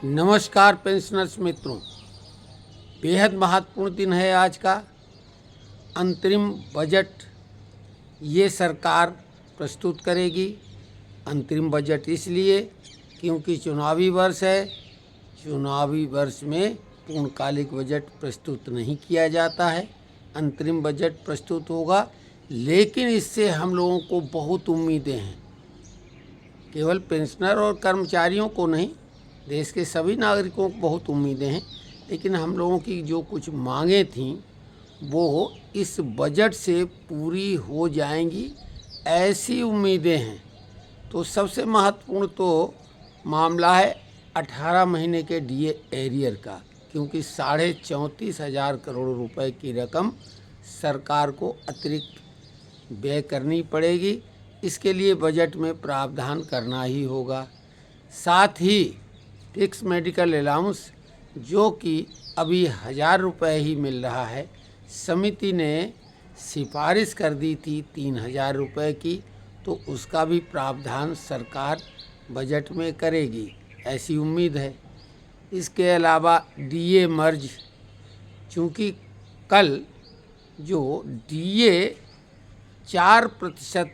नमस्कार पेंशनर्स मित्रों, बेहद महत्वपूर्ण दिन है आज का। अंतरिम बजट ये सरकार प्रस्तुत करेगी। अंतरिम बजट इसलिए क्योंकि चुनावी वर्ष है। चुनावी वर्ष में पूर्णकालिक बजट प्रस्तुत नहीं किया जाता है। अंतरिम बजट प्रस्तुत होगा, लेकिन इससे हम लोगों को बहुत उम्मीदें हैं। केवल पेंशनर और कर्मचारियों को नहीं, देश के सभी नागरिकों को बहुत उम्मीदें हैं। लेकिन हम लोगों की जो कुछ मांगें थीं वो इस बजट से पूरी हो जाएंगी, ऐसी उम्मीदें हैं। तो सबसे महत्वपूर्ण तो मामला है 18 महीने के डीए एरियर का, क्योंकि 34,500 करोड़ रुपए की रकम सरकार को अतिरिक्त व्यय करनी पड़ेगी। इसके लिए बजट में प्रावधान करना ही होगा। साथ ही फिक्स मेडिकल अलाउंस जो कि अभी 1,000 रुपये ही मिल रहा है, समिति ने सिफारिश कर दी थी 3,000 रुपये की, तो उसका भी प्रावधान सरकार बजट में करेगी, ऐसी उम्मीद है। इसके अलावा डीए मर्ज, चूँकि कल जो डीए 4%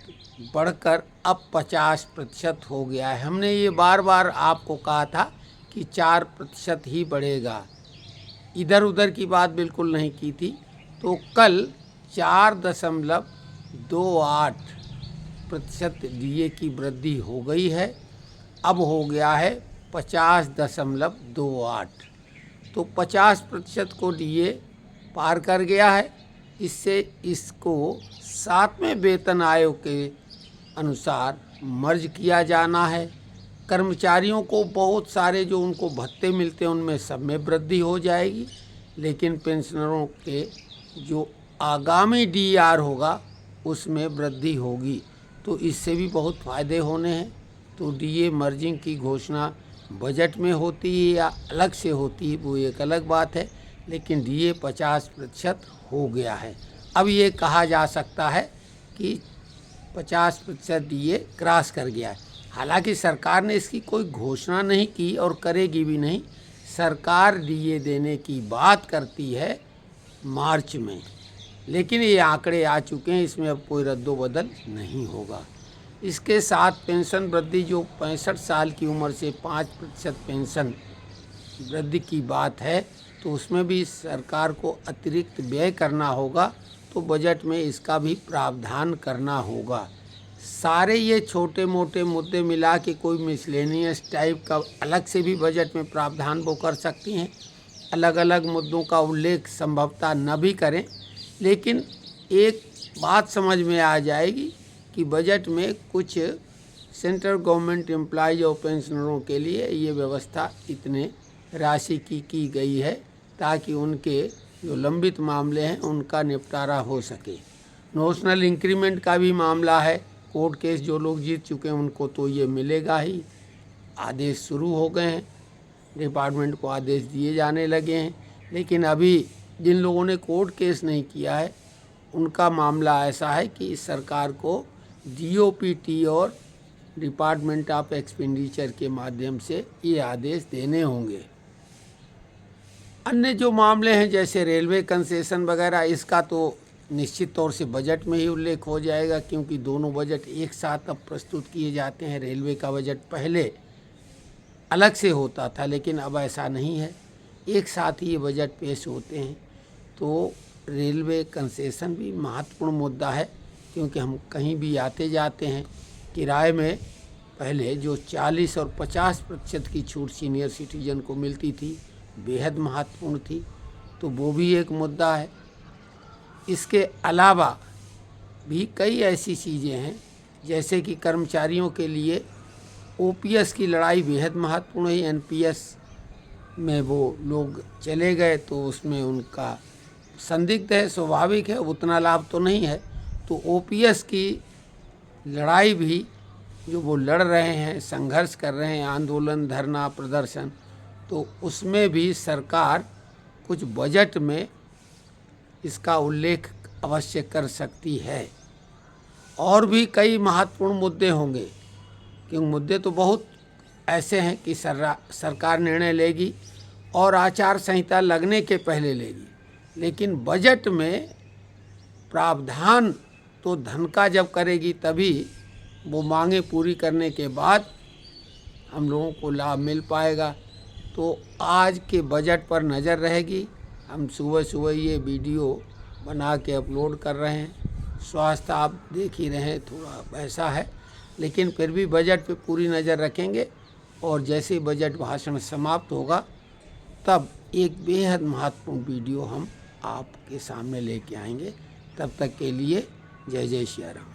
बढ़कर अब 50% हो गया है। हमने ये बार बार आपको कहा था कि 4% ही बढ़ेगा, इधर उधर की बात बिल्कुल नहीं की थी। तो कल 4.28% डीए की वृद्धि हो गई है, अब हो गया है 50.28। तो 50% को डीए पार कर गया है। इससे इसको 7वें वेतन आयोग के अनुसार मर्ज किया जाना है। कर्मचारियों को बहुत सारे जो उनको भत्ते मिलते हैं उनमें सब में वृद्धि हो जाएगी, लेकिन पेंशनरों के जो आगामी डीआर होगा उसमें वृद्धि होगी। तो इससे भी बहुत फ़ायदे होने हैं। तो डीए मर्जिंग की घोषणा बजट में होती है या अलग से होती है वो एक अलग बात है, लेकिन डीए 50% हो गया है। अब ये कहा जा सकता है कि 50% डीए क्रॉस कर गया है। हालांकि सरकार ने इसकी कोई घोषणा नहीं की और करेगी भी नहीं। सरकार डीए देने की बात करती है मार्च में, लेकिन ये आंकड़े आ चुके हैं, इसमें अब कोई रद्दोबदल नहीं होगा। इसके साथ पेंशन वृद्धि जो 65 साल की उम्र से 5% पेंशन वृद्धि की बात है, तो उसमें भी सरकार को अतिरिक्त व्यय करना होगा। तो बजट में इसका भी प्रावधान करना होगा। सारे ये छोटे मोटे मुद्दे मिला के कोई मिसलेनियस टाइप का अलग से भी बजट में प्रावधान वो कर सकती हैं। अलग अलग मुद्दों का उल्लेख संभवतः न भी करें, लेकिन एक बात समझ में आ जाएगी कि बजट में कुछ सेंट्रल गवर्नमेंट एम्प्लॉयज और पेंशनरों के लिए ये व्यवस्था इतने राशि की गई है ताकि उनके जो लंबित मामले हैं उनका निपटारा हो सके। नोशनल इंक्रीमेंट का भी मामला है। कोर्ट केस जो लोग जीत चुके हैं उनको तो ये मिलेगा ही। आदेश शुरू हो गए हैं, डिपार्टमेंट को आदेश दिए जाने लगे हैं। लेकिन अभी जिन लोगों ने कोर्ट केस नहीं किया है उनका मामला ऐसा है कि सरकार को डीओपीटी और डिपार्टमेंट ऑफ एक्सपेंडिचर के माध्यम से ये आदेश देने होंगे। अन्य जो मामले हैं जैसे रेलवे कंसेशन वगैरह, इसका तो निश्चित तौर से बजट में ही उल्लेख हो जाएगा, क्योंकि दोनों बजट एक साथ अब प्रस्तुत किए जाते हैं। रेलवे का बजट पहले अलग से होता था, लेकिन अब ऐसा नहीं है, एक साथ ही ये बजट पेश होते हैं। तो रेलवे कंसेशन भी महत्वपूर्ण मुद्दा है, क्योंकि हम कहीं भी आते जाते हैं। किराए में पहले जो 40 और 50% की छूट सीनियर सिटीजन को मिलती थी, बेहद महत्वपूर्ण थी, तो वो भी एक मुद्दा है। इसके अलावा भी कई ऐसी चीज़ें हैं, जैसे कि कर्मचारियों के लिए ओपीएस की लड़ाई बेहद महत्वपूर्ण है। एनपीएस में वो लोग चले गए तो उसमें उनका संदिग्ध है, स्वाभाविक है, उतना लाभ तो नहीं है। तो ओपीएस की लड़ाई भी जो वो लड़ रहे हैं, संघर्ष कर रहे हैं, आंदोलन, धरना, प्रदर्शन, तो उसमें भी सरकार कुछ बजट में इसका उल्लेख अवश्य कर सकती है। और भी कई महत्वपूर्ण मुद्दे होंगे, क्योंकि मुद्दे तो बहुत ऐसे हैं कि सरकार निर्णय लेगी और आचार संहिता लगने के पहले लेगी, लेकिन बजट में प्रावधान तो धन का जब करेगी तभी वो मांगे पूरी करने के बाद हम लोगों को लाभ मिल पाएगा। तो आज के बजट पर नज़र रहेगी। हम सुबह सुबह ये वीडियो बना के अपलोड कर रहे हैं। स्वास्थ्य आप देख ही रहे हैं, थोड़ा वैसा है, लेकिन फिर भी बजट पे पूरी नज़र रखेंगे और जैसे बजट भाषण समाप्त होगा तब एक बेहद महत्वपूर्ण वीडियो हम आपके सामने लेके आएंगे। तब तक के लिए जय जय श्री राम।